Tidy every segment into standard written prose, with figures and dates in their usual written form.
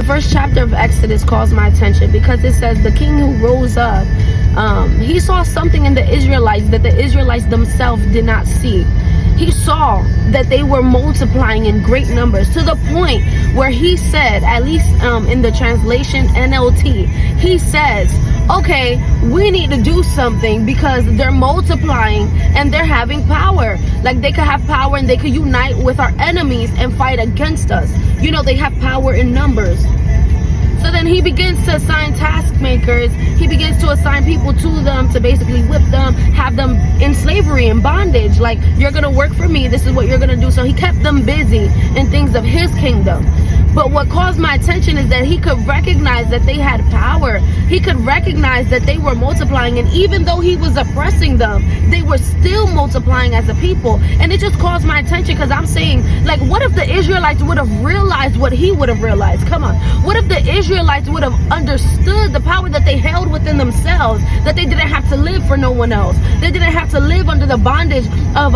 The first chapter of Exodus calls my attention because it says the king who rose up, he saw something in the Israelites that the Israelites themselves did not see. He saw that they were multiplying in great numbers to the point where he said, at least in the translation NLT, he says, okay, we need to do something because they're multiplying and they're having power. Like they could have power and they could unite with our enemies and fight against us. You know, they have power in numbers. So then he begins to assign task makers. He begins to assign people to them to basically whip them, have them in slavery and bondage. Like, you're going to work for me. This is what you're going to do. So he kept them busy in things of his kingdom. But what caused my attention is that he could recognize that they had power. He could recognize that they were multiplying. And even though he was oppressing them, they were still multiplying as a people. And it just caused my attention because I'm saying, like, what if the Israelites would have realized what he would have realized? Come on. What if the Israelites would have understood the power that they held within themselves, that they didn't have to live for no one else? They didn't have to live under the bondage of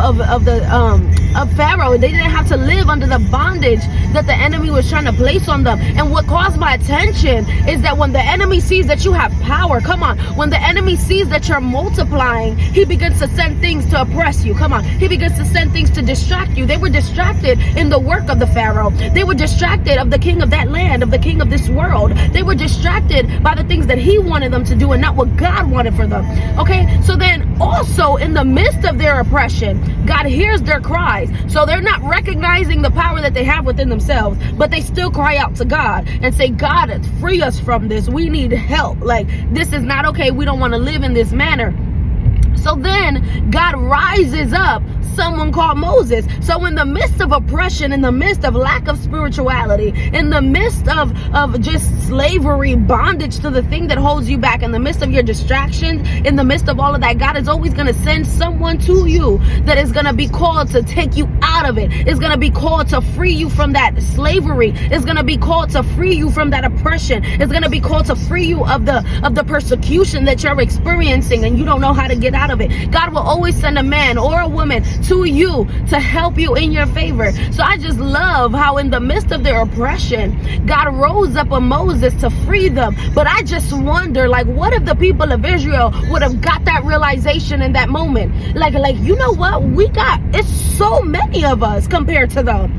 Pharaoh. They didn't have to live under the bondage that the enemy was trying to place on them. And what caused my attention is that when the enemy sees that you have power, come on, when the enemy sees that you're multiplying, he begins to send things to oppress you. Come on, he begins to send things to distract you. They were distracted in the work of the Pharaoh. They were distracted of the king of that land, of the king of this world. They were distracted by the things that he wanted them to do and not what God wanted for them. Okay, so then also in the midst of their oppression, God hears their cries. So they're not recognizing the power that they have within themselves, but they still cry out to God and say, God, free us from this. We need help. Like, this is not okay. We don't want to live in this manner. So then God rises up someone called Moses. So in the midst of oppression, in the midst of lack of spirituality, in the midst of just slavery, bondage to the thing that holds you back, in the midst of your distractions, in the midst of all of that, God is always going to send someone to you that is going to be called to take you out of it. It's going to be called to free you from that slavery. It's going to be called to free you from that oppression. It's going to be called to free you of the persecution that you're experiencing and you don't know how to get out of it. God will always send a man or a woman to you to help you in your favor. So I just love how in the midst of their oppression, God rose up a Moses to free them. But I just wonder, like, what if the people of Israel would have got that realization in that moment? Like, you know what? It's so many of us compared to them.